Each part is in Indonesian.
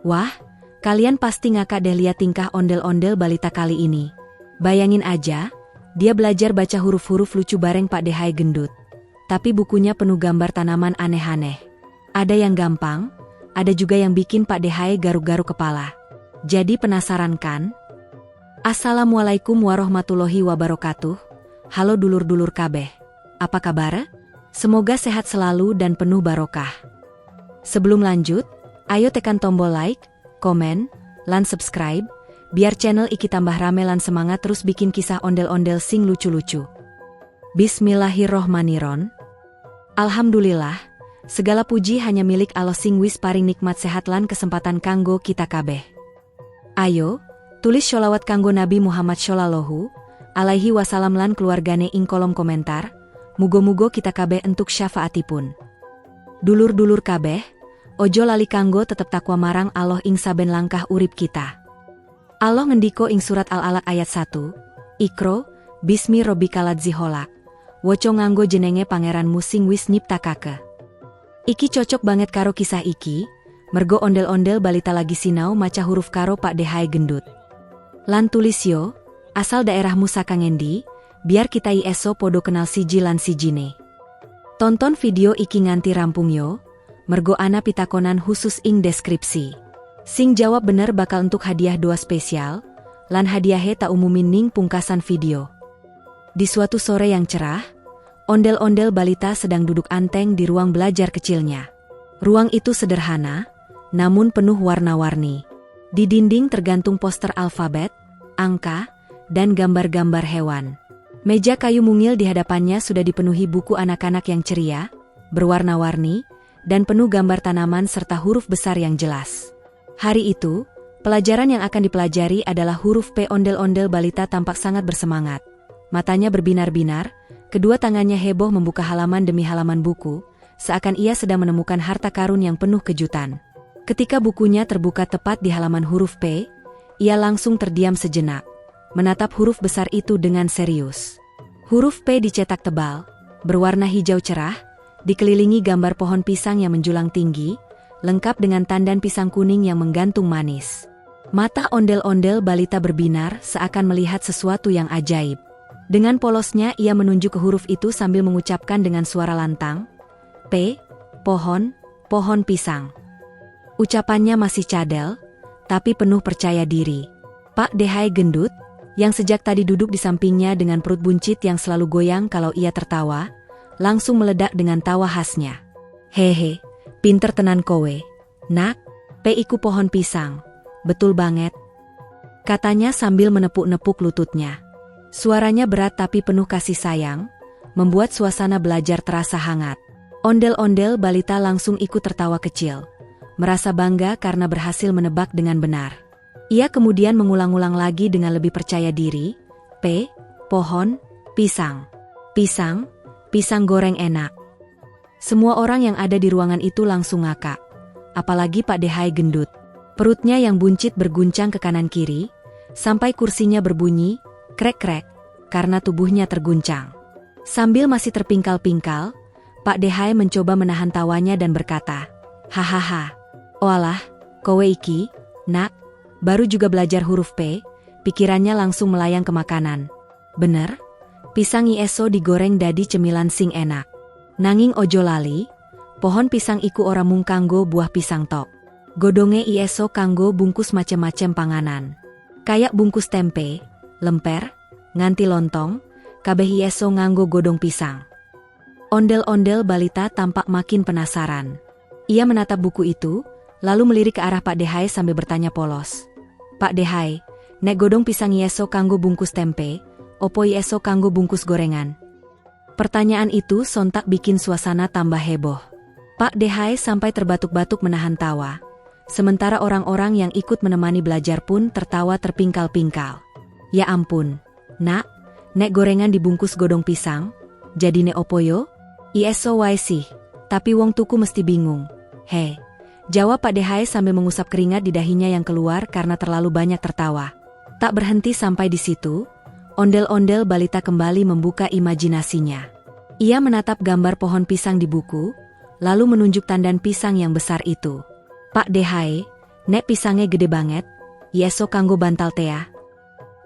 Wah, kalian pasti ngakak deh lihat tingkah ondel-ondel balita kali ini. Bayangin aja, dia belajar baca huruf-huruf lucu bareng Pak Dehai gendut. Tapi bukunya penuh gambar tanaman aneh-aneh. Ada yang gampang, ada juga yang bikin Pak Dehai garuk-garuk kepala. Jadi penasaran kan? Assalamualaikum warahmatullahi wabarakatuh. Halo dulur-dulur kabeh. Apa kabar? Semoga sehat selalu dan penuh barokah. Sebelum lanjut, ayo tekan tombol like, komen, lan subscribe, biar channel iki tambah rame lan semangat terus bikin kisah ondel-ondel sing lucu-lucu. Bismillahirrohmanirrohim. Alhamdulillah, segala puji hanya milik Allah sing wis paring nikmat sehat lan kesempatan kanggo kita kabeh. Ayo, tulis sholawat kanggo Nabi Muhammad Shallallahu alaihi wasallam lan keluargane ing kolom komentar. Mugo-mugo kita kabeh entuk syafaatipun. Dulur-dulur kabeh, ojo lali kanggo tetep takwa marang Allah ing saben langkah urip kita. Allah ngendiko ing surat Al-Alaq ayat 1, Iqra, bismi rabbikal ladzi khalaq. Woco nganggo jenenge pangeranmu sing wis nyiptakake. Iki cocok banget karo kisah iki, mergo ondel-ondel balita lagi sinau maca huruf karo Pak Dehai gendut. Lan tulis yo, asal daerahmu saka ngendi, biar kita eso podo kenal siji lan sijine. Tonton video iki nganti rampung yo, mergo ana pitakonan khusus ing deskripsi. Sing jawab bener bakal entuk hadiah doa spesial, lan hadiahe tak umumin ning pungkasan video. Di suatu sore yang cerah, ondel-ondel balita sedang duduk anteng di ruang belajar kecilnya. Ruang itu sederhana, namun penuh warna-warni. Di dinding tergantung poster alfabet, angka, dan gambar-gambar hewan. Meja kayu mungil di hadapannya sudah dipenuhi buku anak-anak yang ceria, berwarna-warni, dan penuh gambar tanaman serta huruf besar yang jelas. Hari itu, pelajaran yang akan dipelajari adalah huruf P. Ondel-ondel balita tampak sangat bersemangat. Matanya berbinar-binar, kedua tangannya heboh membuka halaman demi halaman buku, seakan ia sedang menemukan harta karun yang penuh kejutan. Ketika bukunya terbuka tepat di halaman huruf P, ia langsung terdiam sejenak, menatap huruf besar itu dengan serius. Huruf P dicetak tebal, berwarna hijau cerah, dikelilingi gambar pohon pisang yang menjulang tinggi, lengkap dengan tandan pisang kuning yang menggantung manis. Mata ondel-ondel balita berbinar seakan melihat sesuatu yang ajaib. Dengan polosnya ia menunjuk ke huruf itu sambil mengucapkan dengan suara lantang, P, pohon, pohon pisang. Ucapannya masih cadel, tapi penuh percaya diri. Pak Dehai gendut, yang sejak tadi duduk di sampingnya dengan perut buncit yang selalu goyang kalau ia tertawa, langsung meledak dengan tawa khasnya. Hehe, pinter tenan kowe. Nak, P iku pohon pisang. Betul banget, katanya sambil menepuk-nepuk lututnya. Suaranya berat tapi penuh kasih sayang, membuat suasana belajar terasa hangat. Ondel-ondel balita langsung ikut tertawa kecil, merasa bangga karena berhasil menebak dengan benar. Ia kemudian mengulang-ulang lagi dengan lebih percaya diri, P, pohon, pisang. Pisang, pisang goreng enak. Semua orang yang ada di ruangan itu langsung ngakak. Apalagi Pak Dehai gendut. Perutnya yang buncit berguncang ke kanan-kiri, sampai kursinya berbunyi, krek-krek, karena tubuhnya terguncang. Sambil masih terpingkal-pingkal, Pak Dehai mencoba menahan tawanya dan berkata, hahaha, oalah, kowe iki, nak, baru juga belajar huruf P, pikirannya langsung melayang ke makanan. Bener, pisang iso digoreng dadi cemilan sing enak. Nanging ojo lali, pohon pisang iku ora mung kanggo buah pisang tok. Godonge iso kanggo bungkus macem-macem panganan. Kayak bungkus tempe, lemper, nganti lontong, kabeh iso nganggo godong pisang. Ondel-ondel balita tampak makin penasaran. Ia menatap buku itu, lalu melirik ke arah Pak Dehai sambil bertanya polos. Pak Dehai, nek godong pisang iso kanggo bungkus tempe, opo iso kanggo bungkus gorengan? Pertanyaan itu sontak bikin suasana tambah heboh. Pak Dehai sampai terbatuk-batuk menahan tawa. Sementara orang-orang yang ikut menemani belajar pun tertawa terpingkal-pingkal. Ya ampun, nak, nek gorengan dibungkus godong pisang, jadi ne opo yo? Iso wae sih, tapi wong tuku mesti bingung. He, jawab Pak Dehai sambil mengusap keringat di dahinya yang keluar karena terlalu banyak tertawa. Tak berhenti sampai di situ, ondel-ondel balita kembali membuka imajinasinya. Ia menatap gambar pohon pisang di buku, lalu menunjuk tandan pisang yang besar itu. Pak Dehai, Nek pisange gede banget, Yeso kanggo bantal tea?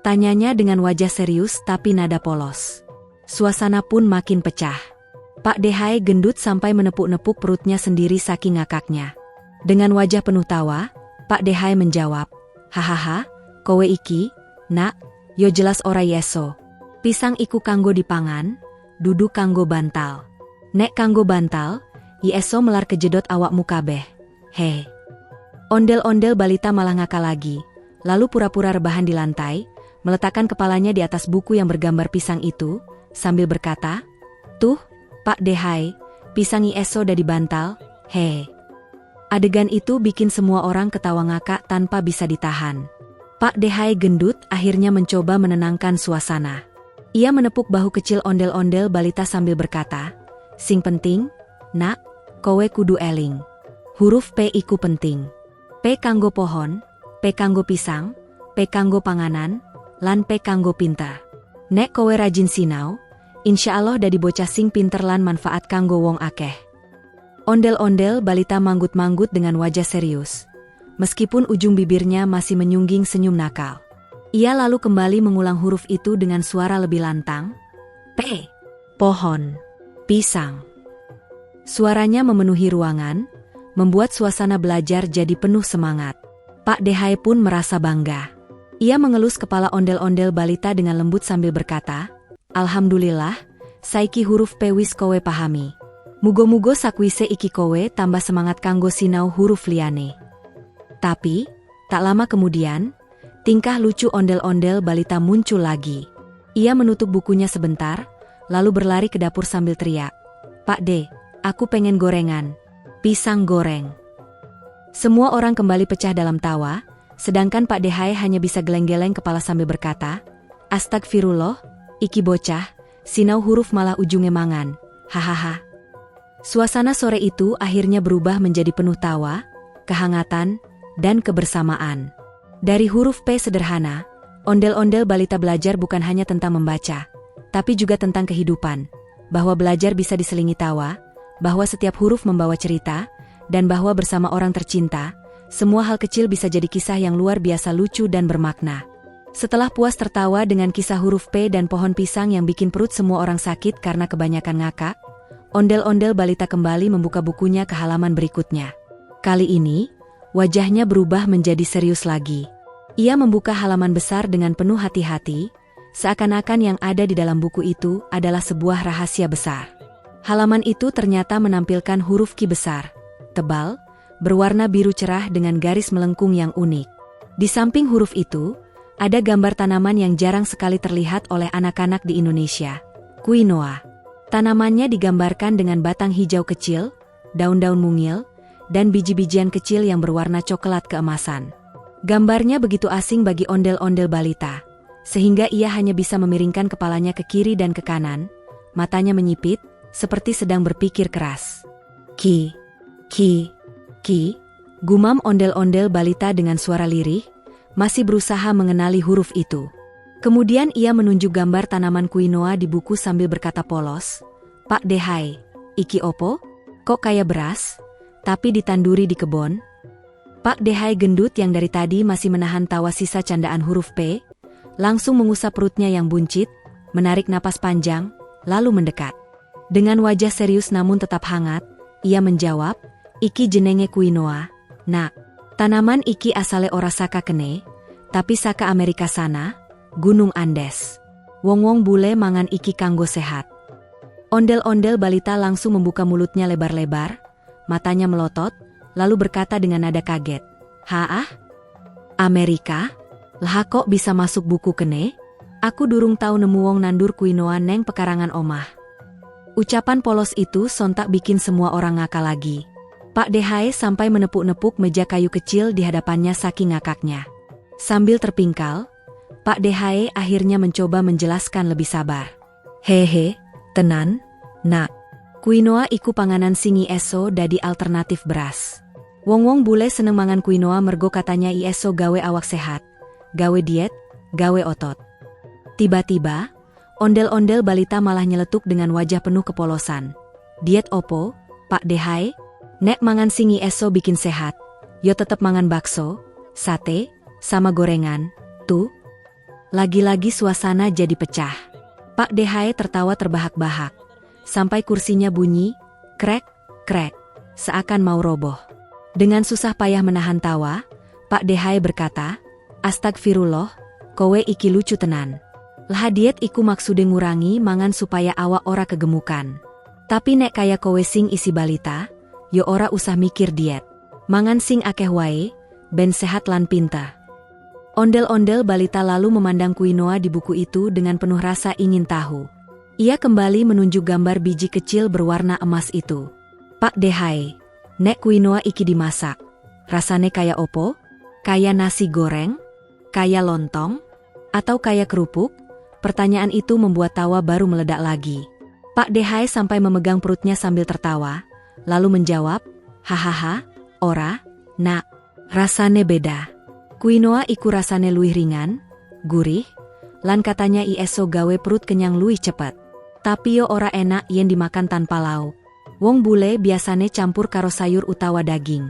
Tanyanya dengan wajah serius tapi nada polos. Suasana pun makin pecah. Pak Dehai gendut sampai menepuk-nepuk perutnya sendiri saking ngakaknya. Dengan wajah penuh tawa, Pak Dehai menjawab, "Hahaha, kowe iki, nak, yo jelas ora Yeso. Pisang iku kanggo dipangan, dudu kanggo bantal. Nek kanggo bantal, Yeso melar kejedot awakmu kabeh. He." Ondel-ondel balita malah ngakak lagi, lalu pura-pura rebahan di lantai, meletakkan kepalanya di atas buku yang bergambar pisang itu, sambil berkata, "Tuh, Pak Dehai, pisang Yeso udah dibantal, he." Adegan itu bikin semua orang ketawa ngakak tanpa bisa ditahan. Pak Dehai gendut akhirnya mencoba menenangkan suasana. Ia menepuk bahu kecil ondel-ondel balita sambil berkata, "Sing penting, nak, kowe kudu eling. Huruf P iku penting. P kanggo pohon, P kanggo pisang, P kanggo panganan, lan P kanggo pinter. Nek kowe rajin sinau, insya Allah dadi bocah sing pinter lan manfaat kanggo wong akeh." Ondel-ondel balita manggut-manggut dengan wajah serius. Meskipun ujung bibirnya masih menyungging senyum nakal. Ia lalu kembali mengulang huruf itu dengan suara lebih lantang. P. Pohon. Pisang. Suaranya memenuhi ruangan, membuat suasana belajar jadi penuh semangat. Pak Dehai pun merasa bangga. Ia mengelus kepala ondel-ondel balita dengan lembut sambil berkata, "Alhamdulillah, saiki huruf P wis kowe pahami. Mugo-mugo sakwise iki kowe tambah semangat kanggo sinau huruf liyane." Tapi, tak lama kemudian, tingkah lucu ondel-ondel balita muncul lagi. Ia menutup bukunya sebentar, lalu berlari ke dapur sambil teriak, "Pak De, aku pengen gorengan. Pisang goreng." Semua orang kembali pecah dalam tawa, sedangkan Pak Dehai hanya bisa geleng-geleng kepala sambil berkata, "Astagfirullah, iki bocah, sinau huruf malah ujungnya mangan, hahaha." Suasana sore itu akhirnya berubah menjadi penuh tawa, kehangatan, dan kebersamaan. Dari huruf P sederhana, ondel-ondel balita belajar bukan hanya tentang membaca, tapi juga tentang kehidupan, bahwa belajar bisa diselingi tawa, bahwa setiap huruf membawa cerita, dan bahwa bersama orang tercinta, semua hal kecil bisa jadi kisah yang luar biasa lucu dan bermakna. Setelah puas tertawa dengan kisah huruf P dan pohon pisang yang bikin perut semua orang sakit karena kebanyakan ngakak, ondel-ondel balita kembali membuka bukunya ke halaman berikutnya. Kali ini, wajahnya berubah menjadi serius lagi. Ia membuka halaman besar dengan penuh hati-hati, seakan-akan yang ada di dalam buku itu adalah sebuah rahasia besar. Halaman itu ternyata menampilkan huruf Q besar, tebal, berwarna biru cerah dengan garis melengkung yang unik. Di samping huruf itu, ada gambar tanaman yang jarang sekali terlihat oleh anak-anak di Indonesia, quinoa. Tanamannya digambarkan dengan batang hijau kecil, daun-daun mungil, dan biji-bijian kecil yang berwarna coklat keemasan. Gambarnya begitu asing bagi ondel-ondel balita, sehingga ia hanya bisa memiringkan kepalanya ke kiri dan ke kanan, matanya menyipit, seperti sedang berpikir keras. Ki, gumam ondel-ondel balita dengan suara lirih, masih berusaha mengenali huruf itu. Kemudian ia menunjuk gambar tanaman quinoa di buku sambil berkata polos, "Pak Dehai, iki opo? Kok kayak beras, tapi ditanduri di kebon?" Pak Dehai gendut yang dari tadi masih menahan tawa sisa candaan huruf P, langsung mengusap perutnya yang buncit, menarik napas panjang, lalu mendekat. Dengan wajah serius namun tetap hangat, ia menjawab, "Iki jenenge quinoa, nak. Tanaman iki asale ora saka kene, tapi saka Amerika sana, Gunung Andes. Wong-wong bule mangan iki kanggo sehat." Ondel-ondel balita langsung membuka mulutnya lebar-lebar, matanya melotot, lalu berkata dengan nada kaget, "Haah? Amerika? Lah kok bisa masuk buku kene? Aku durung tahu nemu wong nandur quinoa neng pekarangan omah." Ucapan polos itu sontak bikin semua orang ngakak lagi. Pak Dehai sampai menepuk-nepuk meja kayu kecil di hadapannya saking ngakaknya. Sambil terpingkal, Pak Dehai akhirnya mencoba menjelaskan lebih sabar. "Hehe, tenan, nak. Quinoa iku panganan sing Yeso dadi alternatif beras. Wong-wong bule seneng mangan quinoa mergo katanya Yeso gawe awak sehat, gawe diet, gawe otot." Tiba-tiba, ondel-ondel balita malah nyeletuk dengan wajah penuh kepolosan. "Diet opo, Pak Dehai? Nek mangan sing Yeso bikin sehat, Yo tetep mangan bakso, sate, sama gorengan, tuh. Lagi-lagi suasana jadi pecah. Pak Dehae tertawa terbahak-bahak. Sampai kursinya bunyi, krek, krek, seakan mau roboh. Dengan susah payah menahan tawa, Pak Dehae berkata, "Astagfirullah, kowe iki lucu tenan. Lah diet iku maksude ngurangi mangan supaya awak ora kegemukan. Tapi nek kaya kowe sing isi balita, yo ora usah mikir diet. Mangan sing akeh wae, ben sehat lan pinta." Ondel-ondel balita lalu memandang quinoa di buku itu dengan penuh rasa ingin tahu. Ia kembali menunjuk gambar biji kecil berwarna emas itu. "Pak Dehae, nek quinoa iki dimasak, rasane kaya opo? Kaya nasi goreng? Kaya lontong? Atau kaya kerupuk?" Pertanyaan itu membuat tawa baru meledak lagi. Pak Dehae sampai memegang perutnya sambil tertawa, lalu menjawab, "Hahaha, ora, nak, rasane beda. Quinoa iku rasane luwih ringan, gurih, lan katanya iso gawe perut kenyang luwih cepet. Tapi yo ora enak yen dimakan tanpa lauk. Wong bule biasane campur karo sayur utawa daging."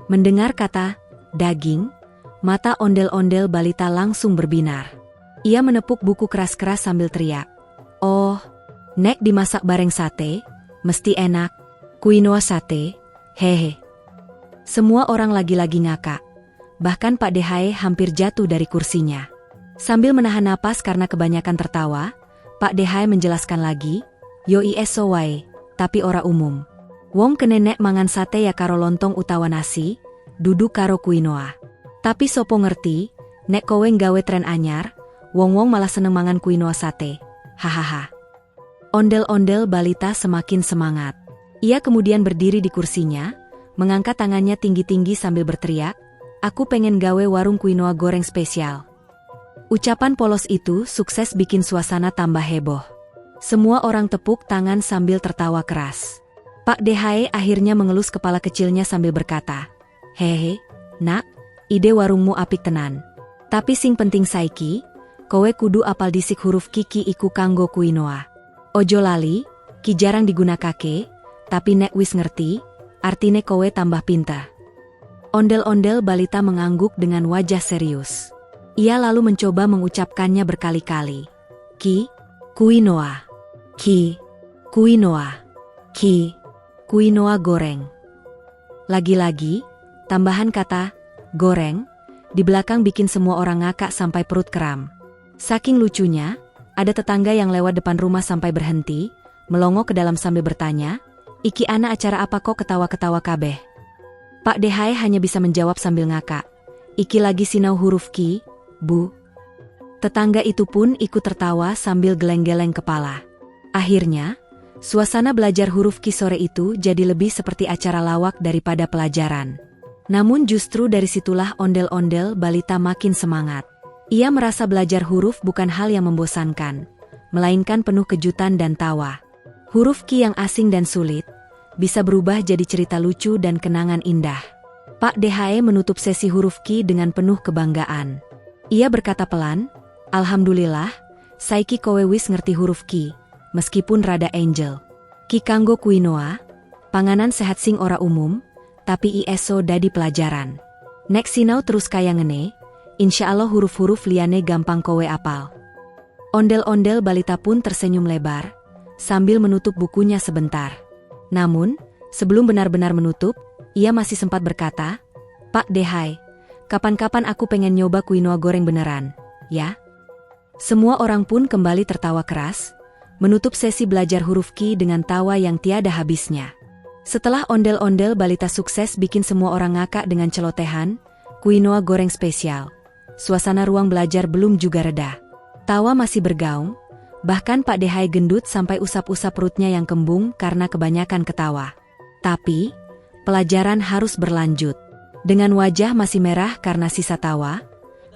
Mendengar kata daging, mata ondel-ondel balita langsung berbinar. Ia menepuk buku keras-keras sambil teriak, "Oh, nek dimasak bareng sate, mesti enak. Quinoa sate, hehe." Semua orang lagi-lagi ngakak. Bahkan Pak Dehae hampir jatuh dari kursinya. Sambil menahan napas karena kebanyakan tertawa, Pak Dehae menjelaskan lagi, "Yo iso wae, tapi ora umum. Wong kenenek mangan sate ya karo lontong utawa nasi, dudu karo quinoa. Tapi sopo ngerti, nek kowe nggawe tren anyar, wong-wong malah seneng mangan quinoa sate. Hahaha." Ondel-ondel balita semakin semangat. Ia kemudian berdiri di kursinya, mengangkat tangannya tinggi-tinggi sambil berteriak, "Aku pengen gawe warung quinoa goreng spesial." Ucapan polos itu sukses bikin suasana tambah heboh. Semua orang tepuk tangan sambil tertawa keras. Pak Dehae akhirnya mengelus kepala kecilnya sambil berkata, "Hehe, nak, ide warungmu apik tenan. Tapi sing penting saiki, kowe kudu apal disik huruf Ki iku kanggo quinoa. Ojo lali, Ki jarang digunakake, tapi nek wis ngerti, artine kowe tambah pinta." Ondel-ondel balita mengangguk dengan wajah serius. Ia lalu mencoba mengucapkannya berkali-kali. "Ki, quinoa. Ki, quinoa. Ki, quinoa goreng." Lagi-lagi, tambahan kata goreng di belakang bikin semua orang ngakak sampai perut kram. Saking lucunya, ada tetangga yang lewat depan rumah sampai berhenti, melongo ke dalam sambil bertanya, "Iki ana acara apa kok ketawa-ketawa kabeh?" Pak Dehae hanya bisa menjawab sambil ngakak, "Iki lagi sinau huruf Ki, Bu." Tetangga itu pun ikut tertawa sambil geleng-geleng kepala. Akhirnya, suasana belajar huruf Ki sore itu jadi lebih seperti acara lawak daripada pelajaran. Namun justru dari situlah ondel-ondel balita makin semangat. Ia merasa belajar huruf bukan hal yang membosankan, melainkan penuh kejutan dan tawa. Huruf Ki yang asing dan sulit, bisa berubah jadi cerita lucu dan kenangan indah. Pak Dehae menutup sesi huruf Ki dengan penuh kebanggaan. Ia berkata pelan, "Alhamdulillah, saiki kowe wis ngerti huruf Ki, meskipun rada angel. Ki kanggo quinoa, panganan sehat sing ora umum, tapi iso dadi pelajaran. Nek sinau terus kaya ngene, insya Allah huruf-huruf liyane gampang kowe apal." Ondel-ondel balita pun tersenyum lebar, sambil menutup bukunya sebentar. Namun, sebelum benar-benar menutup, ia masih sempat berkata, "Pak Dehae, kapan-kapan aku pengen nyoba quinoa goreng beneran, ya?" Semua orang pun kembali tertawa keras, menutup sesi belajar huruf Ki dengan tawa yang tiada habisnya. Setelah ondel-ondel balita sukses bikin semua orang ngakak dengan celotehan, quinoa goreng spesial, suasana ruang belajar belum juga reda. Tawa masih bergaung, bahkan Pak Dehae gendut sampai usap-usap perutnya yang kembung karena kebanyakan ketawa. Tapi, pelajaran harus berlanjut. Dengan wajah masih merah karena sisa tawa,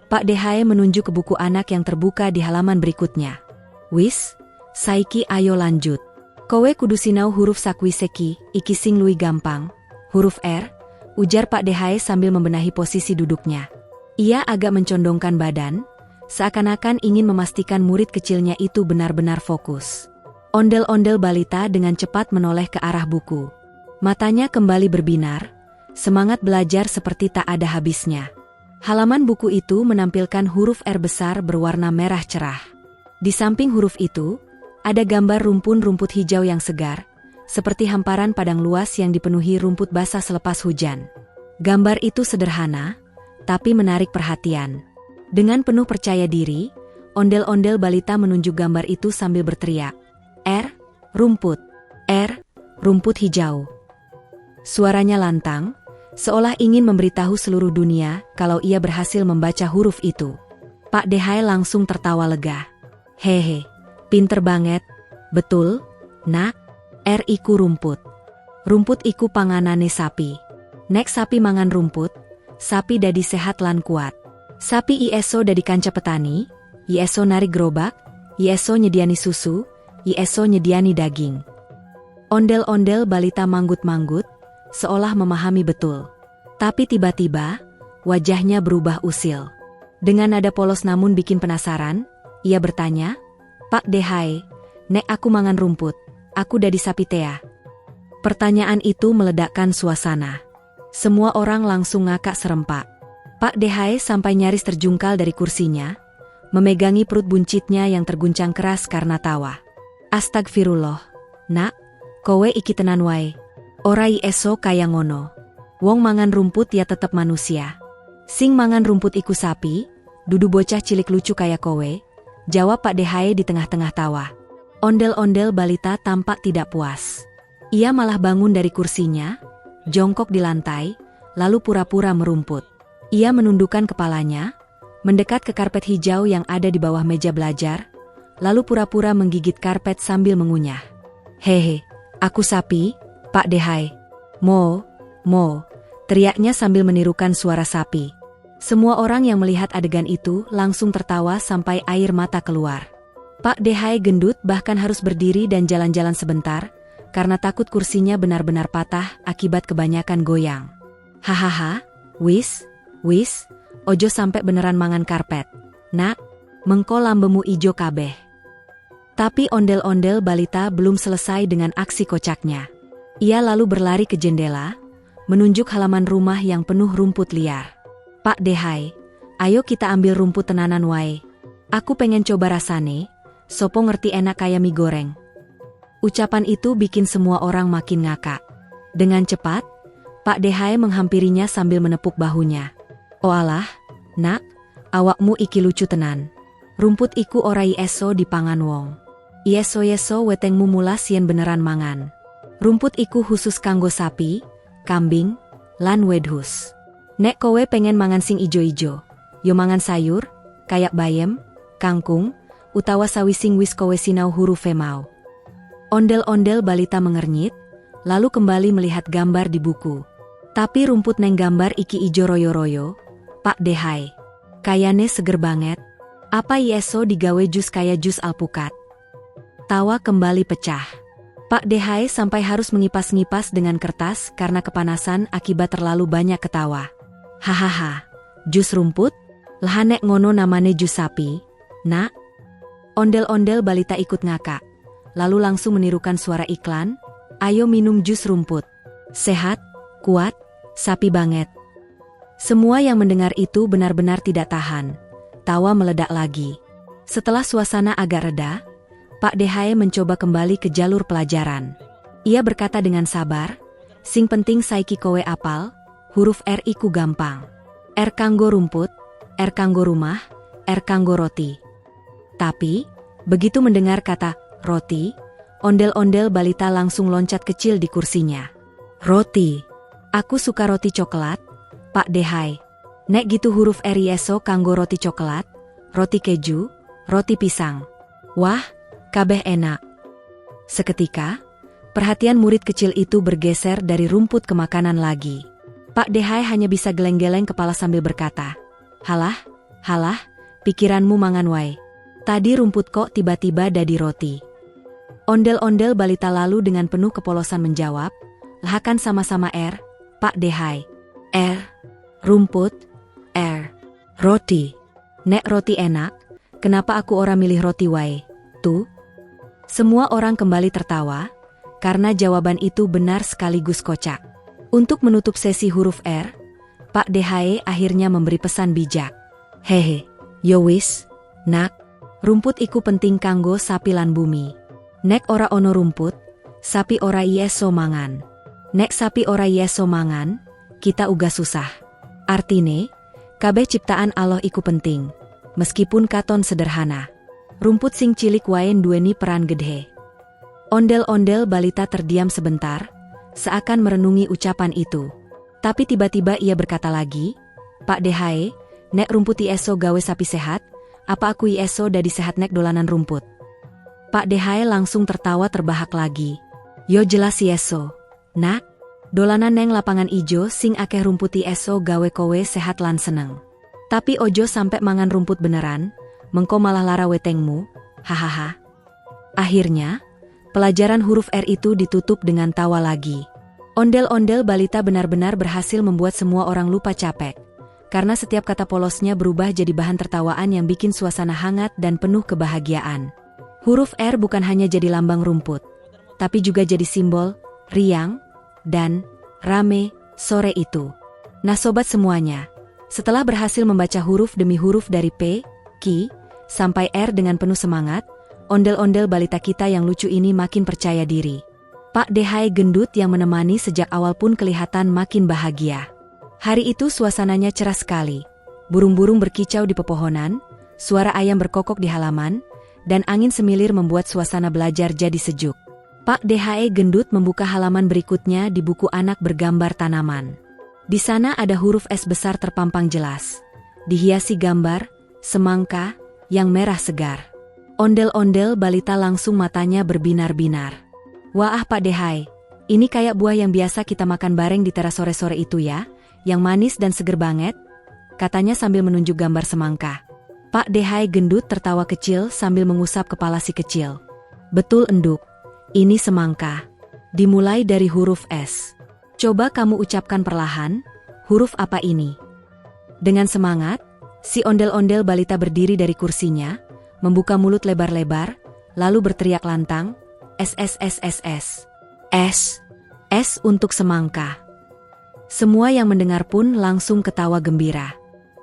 Pak Dehae menunjuk ke buku anak yang terbuka di halaman berikutnya. "Wis, saiki ayo lanjut. Kowe kudu sinau huruf sakwiseki, iki sing luwih gampang. Huruf R," ujar Pak Dehae sambil membenahi posisi duduknya. Ia agak mencondongkan badan, seakan-akan ingin memastikan murid kecilnya itu benar-benar fokus. Ondel-ondel balita dengan cepat menoleh ke arah buku. Matanya kembali berbinar, Semangat belajar seperti tak ada habisnya. Halaman buku itu menampilkan huruf R besar berwarna merah cerah. Di samping huruf itu, ada gambar rumpun-rumput hijau yang segar, seperti hamparan padang luas yang dipenuhi rumput basah selepas hujan. Gambar itu sederhana, tapi menarik perhatian. Dengan penuh percaya diri, ondel-ondel balita menunjuk gambar itu sambil berteriak, R, rumput, R, rumput hijau. Suaranya lantang, seolah ingin memberitahu seluruh dunia kalau ia berhasil membaca huruf itu. Pak Dehai langsung tertawa lega. Hehe, pinter banget. Betul, nak, R iku rumput. Rumput iku panganane sapi. Nek sapi mangan rumput, sapi dadi sehat lan kuat. Sapi ieso dadi kanca petani, ieso narik gerobak, ieso nyediani susu, ieso nyediani daging. Ondel-ondel balita manggut-manggut, seolah memahami betul. Tapi tiba-tiba, wajahnya berubah usil. Dengan nada polos namun bikin penasaran, ia bertanya, Pak Dehai, nek aku mangan rumput, aku dadi sapi tea. Pertanyaan itu meledakkan suasana. Semua orang langsung ngakak serempak. Pak Dehai sampai nyaris terjungkal dari kursinya, memegangi perut buncitnya yang terguncang keras karena tawa. Astagfirullah, nak, kowe iki tenan wae. Ora iso kaya ngono. Wong mangan rumput ya tetep manusia. Sing mangan rumput iku sapi, dudu bocah cilik lucu kaya kowe, jawab Pak Dehai di tengah-tengah tawa. Ondel-ondel balita tampak tidak puas. Ia malah bangun dari kursinya, jongkok di lantai, lalu pura-pura merumput. Ia menundukkan kepalanya, mendekat ke karpet hijau yang ada di bawah meja belajar, lalu pura-pura menggigit karpet sambil mengunyah. Hehe, aku sapi, Pak Dehai. Mo, teriaknya sambil menirukan suara sapi. Semua orang yang melihat adegan itu langsung tertawa sampai air mata keluar. Pak Dehai gendut bahkan harus berdiri dan jalan-jalan sebentar, karena takut kursinya benar-benar patah akibat kebanyakan goyang. Hahaha, wis, ojo sampai beneran mangan karpet. Nak, mengko lambemu ijo kabeh. Tapi ondel-ondel balita belum selesai dengan aksi kocaknya. Ia lalu berlari ke jendela, menunjuk halaman rumah yang penuh rumput liar. Pak Dehai, ayo kita ambil rumput tenanan wae. Aku pengen coba rasane, sopo ngerti enak kaya mie goreng. Ucapan itu bikin semua orang makin ngakak. Dengan cepat, Pak Dehai menghampirinya sambil menepuk bahunya. Oh alah, nak, awakmu iki lucu tenan. Rumput iku ora iso dipangan wong. Yeso wetengmu mulas yen beneran mangan. Rumput iku khusus kanggo sapi, kambing, lan wedhus. Nek kowe pengen mangan sing ijo-ijo, yo mangan sayur, kayak bayem, kangkung, utawa sawi sing wis kowe sinau hurufe mau. Ondel-ondel balita mengernyit, lalu kembali melihat gambar di buku. Tapi rumput neng gambar iki ijo royo-royo, Pak Dehai. Kayane seger banget. Apa yeso digawe jus kaya jus alpukat? Tawa kembali pecah. Pak Dehai sampai harus mengipas-ngipas dengan kertas karena kepanasan akibat terlalu banyak ketawa. Hahaha, jus rumput? Lahanek ngono namane jus sapi, nak? Ondel-ondel balita ikut ngakak. Lalu langsung menirukan suara iklan, ayo minum jus rumput. Sehat, kuat, sapi banget. Semua yang mendengar itu benar-benar tidak tahan. Tawa meledak lagi. Setelah suasana agak reda, Pak Dehai mencoba kembali ke jalur pelajaran. Ia berkata dengan sabar, sing penting saiki kowe apal, huruf R iku gampang. R kanggo rumput, R kanggo rumah, R kanggo roti. Tapi, begitu mendengar kata roti, ondel-ondel balita langsung loncat kecil di kursinya. Roti. Aku suka roti coklat, Pak Dehai. Nek gitu huruf R yeso kanggo roti coklat, roti keju, roti pisang. Wah, kabeh enak. Seketika, perhatian murid kecil itu bergeser dari rumput ke makanan lagi. Pak Dehai hanya bisa geleng-geleng kepala sambil berkata, halah, pikiranmu mangan wae. Tadi rumput kok tiba-tiba dadi roti. Ondel-ondel balita lalu dengan penuh kepolosan menjawab, lahakan sama-sama R, Pak Dehai. R, rumput, R, roti. Nek roti enak, kenapa aku ora milih roti wae? Tuh. Semua orang kembali tertawa, karena jawaban itu benar sekaligus kocak. Untuk menutup sesi huruf R, Pak DHE akhirnya memberi pesan bijak. Hehe, yo wis, nak, rumput iku penting kanggo sapi lan bumi. Nek ora ono rumput, sapi ora iso mangan. Nek sapi ora iso mangan, kita uga susah. Artine, kabeh ciptaan Allah iku penting. Meskipun katon sederhana. Rumput sing cilik wae duweni peran gedhe. Ondel-ondel balita terdiam sebentar, seakan merenungi ucapan itu. Tapi tiba-tiba ia berkata lagi, Pak DHE, nek rumput iso gawe sapi sehat, apa aku iso dadi sehat nek dolanan rumput? Pak DHE langsung tertawa terbahak lagi. Yo jelas iso, nak, dolanan neng lapangan ijo sing akeh rumput iso gawe kowe sehat lan seneng. Tapi ojo sampe mangan rumput beneran, mengko malah lara wetengmu, hahaha. Akhirnya, pelajaran huruf R itu ditutup dengan tawa lagi. Ondel-ondel balita benar-benar berhasil membuat semua orang lupa capek. Karena setiap kata polosnya berubah jadi bahan tertawaan yang bikin suasana hangat dan penuh kebahagiaan. Huruf R bukan hanya jadi lambang rumput, tapi juga jadi simbol, riang, dan rame sore itu. Nah sobat semuanya, setelah berhasil membaca huruf demi huruf dari P, Q, sampai R dengan penuh semangat, ondel-ondel balita kita yang lucu ini makin percaya diri. Pak DHE gendut yang menemani sejak awal pun kelihatan makin bahagia. Hari itu suasananya cerah sekali. Burung-burung berkicau di pepohonan, suara ayam berkokok di halaman, dan angin semilir membuat suasana belajar jadi sejuk. Pak DHE gendut membuka halaman berikutnya di buku anak bergambar tanaman. Di sana ada huruf S besar terpampang jelas. Dihiasi gambar, semangka, yang merah segar. Ondel-ondel balita langsung matanya berbinar-binar. Wah Pak DHE, ini kayak buah yang biasa kita makan bareng di teras sore-sore itu ya, yang manis dan seger banget, katanya sambil menunjuk gambar semangka. Pak DHE gendut tertawa kecil sambil mengusap kepala si kecil. Betul enduk, ini semangka. Dimulai dari huruf S. Coba kamu ucapkan perlahan, huruf apa ini? Dengan semangat, si ondel-ondel balita berdiri dari kursinya, membuka mulut lebar-lebar, lalu berteriak lantang, S, S, S, S, S. S. S untuk semangka. Semua yang mendengar pun langsung ketawa gembira.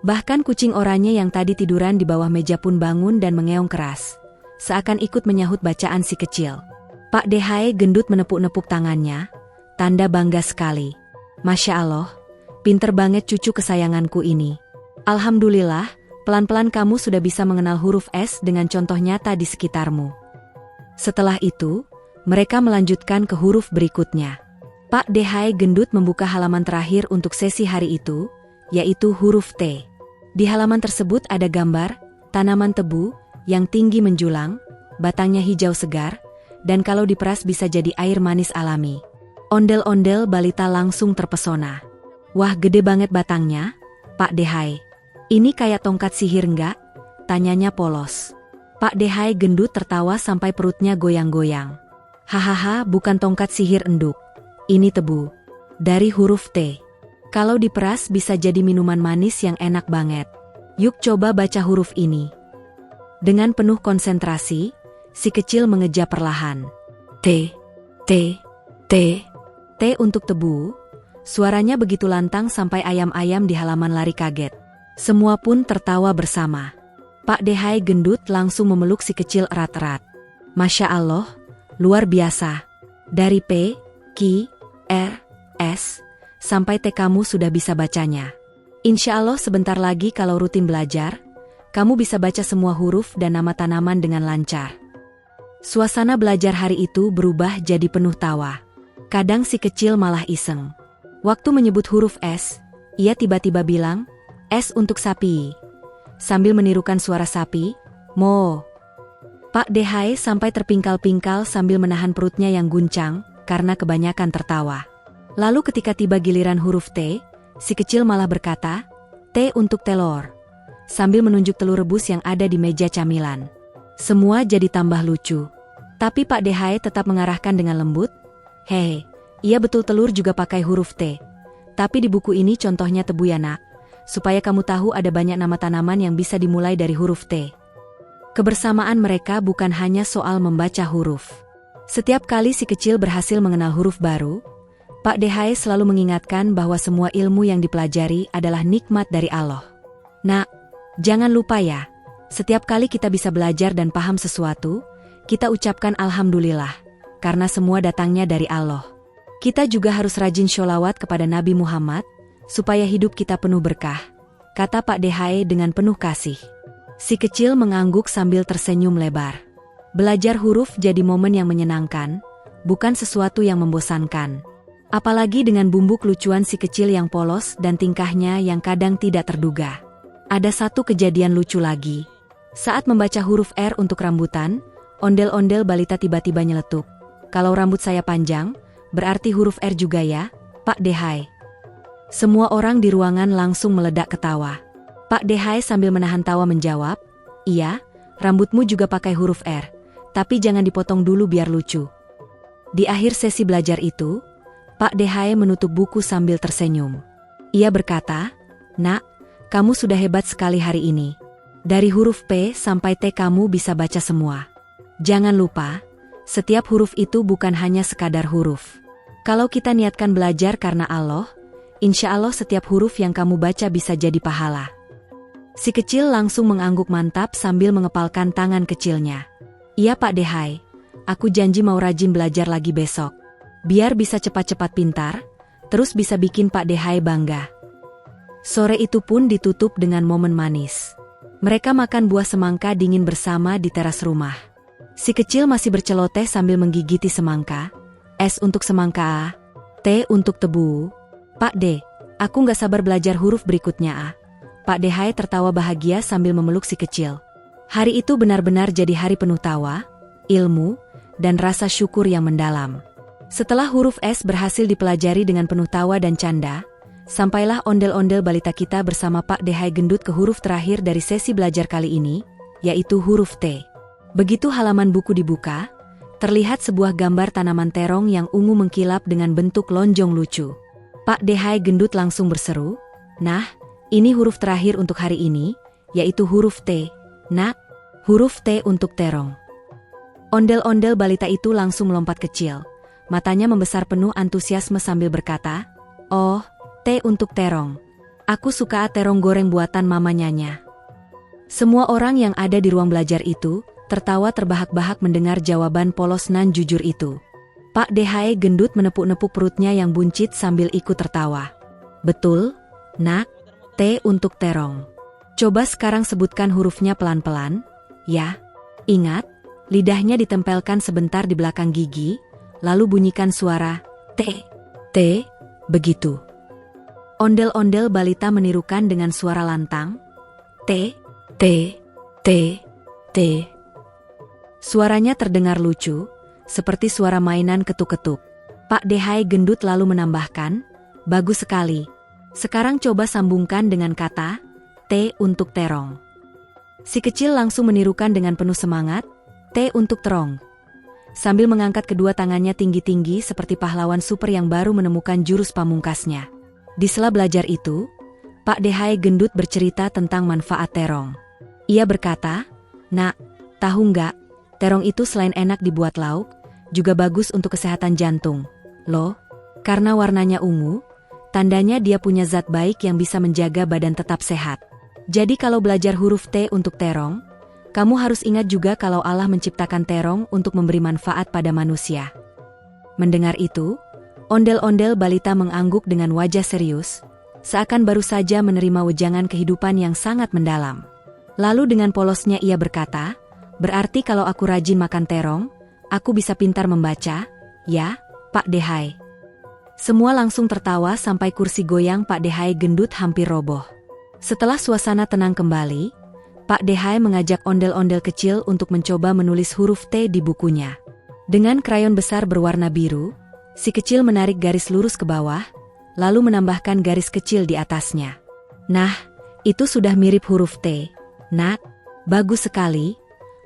Bahkan kucing oranye yang tadi tiduran di bawah meja pun bangun dan mengeong keras, seakan ikut menyahut bacaan si kecil. Pak DHE gendut menepuk-nepuk tangannya, tanda bangga sekali. Masya Allah, pinter banget cucu kesayanganku ini. Alhamdulillah, pelan-pelan kamu sudah bisa mengenal huruf S dengan contoh nyata di sekitarmu. Setelah itu, mereka melanjutkan ke huruf berikutnya. Pak DHE gendut membuka halaman terakhir untuk sesi hari itu, yaitu huruf T. Di halaman tersebut ada gambar, tanaman tebu, yang tinggi menjulang, batangnya hijau segar, dan kalau diperas bisa jadi air manis alami. Ondel-ondel balita langsung terpesona. Wah gede banget batangnya, Pak DHE. Ini kayak tongkat sihir enggak? Tanyanya polos. Pak DHE gendut tertawa sampai perutnya goyang-goyang. Hahaha, bukan tongkat sihir enduk. Ini tebu. Dari huruf T. Kalau diperas bisa jadi minuman manis yang enak banget. Yuk coba baca huruf ini. Dengan penuh konsentrasi, si kecil mengeja perlahan. T, T, T, T untuk tebu. Suaranya begitu lantang sampai ayam-ayam di halaman lari kaget. Semua pun tertawa bersama. Pak DHE gendut langsung memeluk si kecil erat-erat. Masya Allah, luar biasa. Dari P, Q, R, S, sampai T kamu sudah bisa bacanya. Insya Allah sebentar lagi kalau rutin belajar, kamu bisa baca semua huruf dan nama tanaman dengan lancar. Suasana belajar hari itu berubah jadi penuh tawa. Kadang si kecil malah iseng. Waktu menyebut huruf S, ia tiba-tiba bilang, S untuk sapi. Sambil menirukan suara sapi, mo. Pak DHE sampai terpingkal-pingkal sambil menahan perutnya yang guncang, karena kebanyakan tertawa. Lalu ketika tiba giliran huruf T, si kecil malah berkata, T untuk telur. Sambil menunjuk telur rebus yang ada di meja camilan. Semua jadi tambah lucu. Tapi Pak DHE tetap mengarahkan dengan lembut, Hehe, iya betul telur juga pakai huruf T. Tapi di buku ini contohnya tebu ya nak. Supaya kamu tahu ada banyak nama tanaman yang bisa dimulai dari huruf T. Kebersamaan mereka bukan hanya soal membaca huruf. Setiap kali si kecil berhasil mengenal huruf baru, Pak DHE selalu mengingatkan bahwa semua ilmu yang dipelajari adalah nikmat dari Allah. Nak, jangan lupa ya, setiap kali kita bisa belajar dan paham sesuatu, kita ucapkan Alhamdulillah, karena semua datangnya dari Allah. Kita juga harus rajin sholawat kepada Nabi Muhammad, supaya hidup kita penuh berkah, kata Pak DHE dengan penuh kasih. Si kecil mengangguk sambil tersenyum lebar. Belajar huruf jadi momen yang menyenangkan, bukan sesuatu yang membosankan. Apalagi dengan bumbu kelucuan si kecil yang polos dan tingkahnya yang kadang tidak terduga. Ada satu kejadian lucu lagi. Saat membaca huruf R untuk rambutan, ondel-ondel balita tiba-tiba nyeletuk. Kalau rambut saya panjang, berarti huruf R juga ya, Pak DHE. Semua orang di ruangan langsung meledak ketawa. Pak DHE sambil menahan tawa menjawab, iya, rambutmu juga pakai huruf R, tapi jangan dipotong dulu biar lucu. Di akhir sesi belajar itu, Pak DHE menutup buku sambil tersenyum. Ia berkata, "Nak, kamu sudah hebat sekali hari ini. Dari huruf P sampai T kamu bisa baca semua. Jangan lupa, setiap huruf itu bukan hanya sekadar huruf. Kalau kita niatkan belajar karena Allah, insya Allah setiap huruf yang kamu baca bisa jadi pahala." Si kecil langsung mengangguk mantap sambil mengepalkan tangan kecilnya. "Iya Pak DHE, aku janji mau rajin belajar lagi besok. Biar bisa cepat-cepat pintar, terus bisa bikin Pak DHE bangga." Sore itu pun ditutup dengan momen manis. Mereka makan buah semangka dingin bersama di teras rumah. Si kecil masih berceloteh sambil menggigiti semangka. S untuk semangka A, T untuk tebu. "Pak D, aku nggak sabar belajar huruf berikutnya A." Pak DHE tertawa bahagia sambil memeluk si kecil. Hari itu benar-benar jadi hari penuh tawa, ilmu, dan rasa syukur yang mendalam. Setelah huruf S berhasil dipelajari dengan penuh tawa dan canda, sampailah ondel-ondel balita kita bersama Pak DHE gendut ke huruf terakhir dari sesi belajar kali ini, yaitu huruf T. Begitu halaman buku dibuka, terlihat sebuah gambar tanaman terong yang ungu mengkilap dengan bentuk lonjong lucu. Pak DHE gendut langsung berseru, "Nah, ini huruf terakhir untuk hari ini, yaitu huruf T. Nak, huruf T untuk terong." Ondel-ondel balita itu langsung melompat kecil. Matanya membesar penuh antusiasme sambil berkata, "Oh, T untuk terong. Aku suka terong goreng buatan mama Nyanya." Semua orang yang ada di ruang belajar itu tertawa terbahak-bahak mendengar jawaban polos nan jujur itu. Pak DHE gendut menepuk-nepuk perutnya yang buncit sambil ikut tertawa. "Betul, Nak, T untuk terong. Coba sekarang sebutkan hurufnya pelan-pelan, ya. Ingat, lidahnya ditempelkan sebentar di belakang gigi, lalu bunyikan suara T, T, begitu." Ondel-ondel balita menirukan dengan suara lantang, T, T, T, T. Suaranya terdengar lucu, seperti suara mainan ketuk-ketuk. Pak DHE gendut lalu menambahkan, "Bagus sekali. Sekarang coba sambungkan dengan kata T untuk terong." Si kecil langsung menirukan dengan penuh semangat, T untuk terong. Sambil mengangkat kedua tangannya tinggi-tinggi seperti pahlawan super yang baru menemukan jurus pamungkasnya. Di sela belajar itu, Pak DHE gendut bercerita tentang manfaat terong. Ia berkata, "Nak, tahu nggak, terong itu selain enak dibuat lauk, juga bagus untuk kesehatan jantung. Loh, karena warnanya ungu, tandanya dia punya zat baik yang bisa menjaga badan tetap sehat. Jadi kalau belajar huruf T untuk terong, kamu harus ingat juga kalau Allah menciptakan terong untuk memberi manfaat pada manusia." Mendengar itu, ondel-ondel balita mengangguk dengan wajah serius, seakan baru saja menerima wejangan kehidupan yang sangat mendalam. Lalu dengan polosnya ia berkata, "Berarti kalau aku rajin makan terong, aku bisa pintar membaca, ya, Pak DHE?" Semua langsung tertawa sampai kursi goyang Pak DHE gendut hampir roboh. Setelah suasana tenang kembali, Pak DHE mengajak ondel-ondel kecil untuk mencoba menulis huruf T di bukunya. Dengan krayon besar berwarna biru, si kecil menarik garis lurus ke bawah, lalu menambahkan garis kecil di atasnya. "Nah, itu sudah mirip huruf T. Nak, bagus sekali,"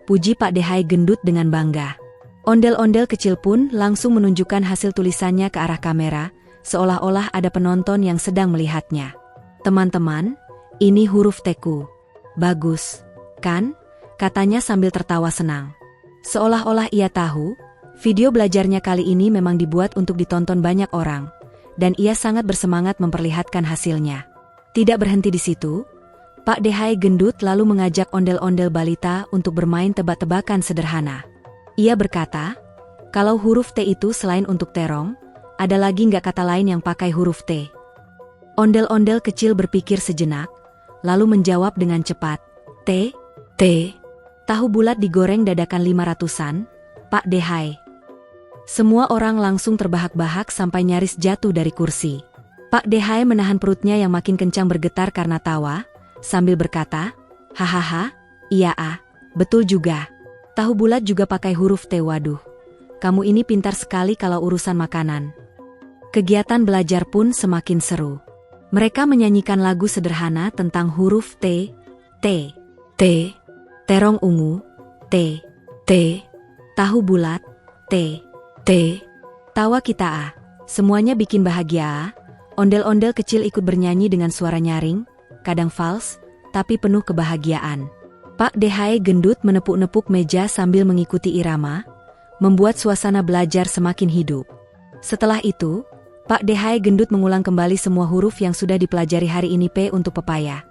puji Pak DHE gendut dengan bangga. Ondel-ondel kecil pun langsung menunjukkan hasil tulisannya ke arah kamera, seolah-olah ada penonton yang sedang melihatnya. "Teman-teman, ini huruf T-ku. Bagus, kan?" katanya sambil tertawa senang. Seolah-olah ia tahu, video belajarnya kali ini memang dibuat untuk ditonton banyak orang, dan ia sangat bersemangat memperlihatkan hasilnya. Tidak berhenti di situ, Pak Dehai gendut lalu mengajak ondel-ondel balita untuk bermain tebak-tebakan sederhana. Ia berkata, kalau huruf T itu selain untuk terong, ada lagi nggak kata lain yang pakai huruf T? Ondel-ondel kecil berpikir sejenak, lalu menjawab dengan cepat, T, T. Tahu bulat digoreng dadakan 500-an, Pak Dehai. Semua orang langsung terbahak-bahak sampai nyaris jatuh dari kursi. Pak Dehai menahan perutnya yang makin kencang bergetar karena tawa, sambil berkata, hahaha, iya betul juga. Tahu bulat juga pakai huruf T, waduh. Kamu ini pintar sekali kalau urusan makanan. Kegiatan belajar pun semakin seru. Mereka menyanyikan lagu sederhana tentang huruf T, T, T, terong ungu, T, T, tahu bulat, T, T, tawa kita semuanya bikin bahagia. Ondel-ondel kecil ikut bernyanyi dengan suara nyaring, kadang fals, tapi penuh kebahagiaan. Pak Dehai gendut menepuk-nepuk meja sambil mengikuti irama, membuat suasana belajar semakin hidup. Setelah itu, Pak Dehai gendut mengulang kembali semua huruf yang sudah dipelajari hari ini. P untuk pepaya,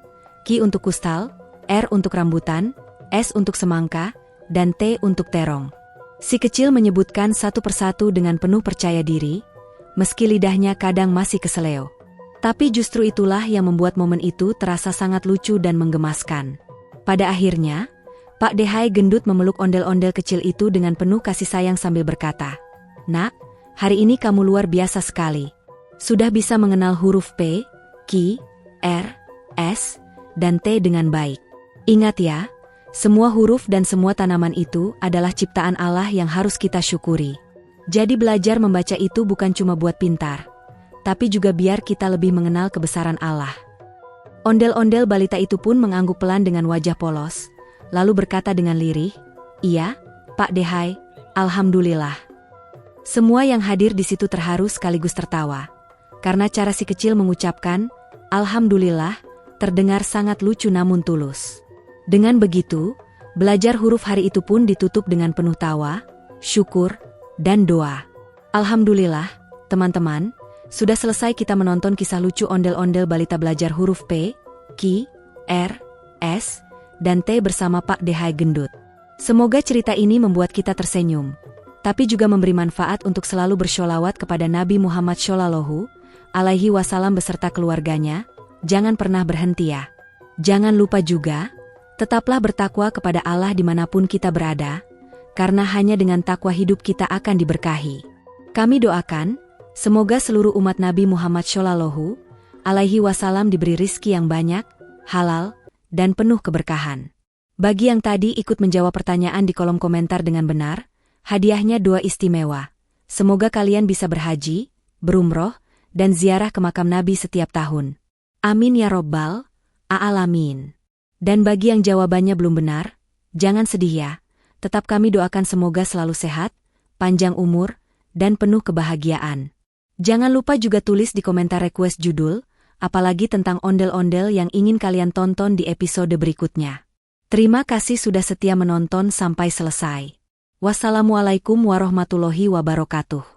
Q untuk kustal, R untuk rambutan, S untuk semangka, dan T untuk terong. Si kecil menyebutkan satu persatu dengan penuh percaya diri, meski lidahnya kadang masih keseleo. Tapi justru itulah yang membuat momen itu terasa sangat lucu dan menggemaskan. Pada akhirnya, Pak Dehai gendut memeluk ondel-ondel kecil itu dengan penuh kasih sayang sambil berkata, Nak, hari ini kamu luar biasa sekali. Sudah bisa mengenal huruf P, Q, R, S, dan T dengan baik. Ingat ya, semua huruf dan semua tanaman itu adalah ciptaan Allah yang harus kita syukuri. Jadi belajar membaca itu bukan cuma buat pintar, tapi juga biar kita lebih mengenal kebesaran Allah. Ondel-ondel balita itu pun mengangguk pelan dengan wajah polos, lalu berkata dengan lirih, iya, Pak Dehai, alhamdulillah. Semua yang hadir di situ terharu sekaligus tertawa, karena cara si kecil mengucapkan, alhamdulillah, terdengar sangat lucu namun tulus. Dengan begitu, belajar huruf hari itu pun ditutup dengan penuh tawa, syukur, dan doa. Alhamdulillah, teman-teman, sudah selesai kita menonton kisah lucu ondel-ondel balita belajar huruf P, Q, R, S, dan T bersama Pak Dehai gendut. Semoga cerita ini membuat kita tersenyum, tapi juga memberi manfaat untuk selalu bersholawat kepada Nabi Muhammad Shallallahu Alaihi Wasallam beserta keluarganya. Jangan pernah berhenti ya. Jangan lupa juga, tetaplah bertakwa kepada Allah dimanapun kita berada, karena hanya dengan takwa hidup kita akan diberkahi. Kami doakan, semoga seluruh umat Nabi Muhammad Shallallahu Alaihi Wasallam diberi rizki yang banyak, halal, dan penuh keberkahan. Bagi yang tadi ikut menjawab pertanyaan di kolom komentar dengan benar, hadiahnya doa istimewa. Semoga kalian bisa berhaji, berumroh, dan ziarah ke makam Nabi setiap tahun. Amin ya robbal alamin. Dan bagi yang jawabannya belum benar, jangan sedih ya. Tetap kami doakan semoga selalu sehat, panjang umur, dan penuh kebahagiaan. Jangan lupa juga tulis di komentar request judul, apalagi tentang ondel-ondel yang ingin kalian tonton di episode berikutnya. Terima kasih sudah setia menonton sampai selesai. Wassalamualaikum warahmatullahi wabarakatuh.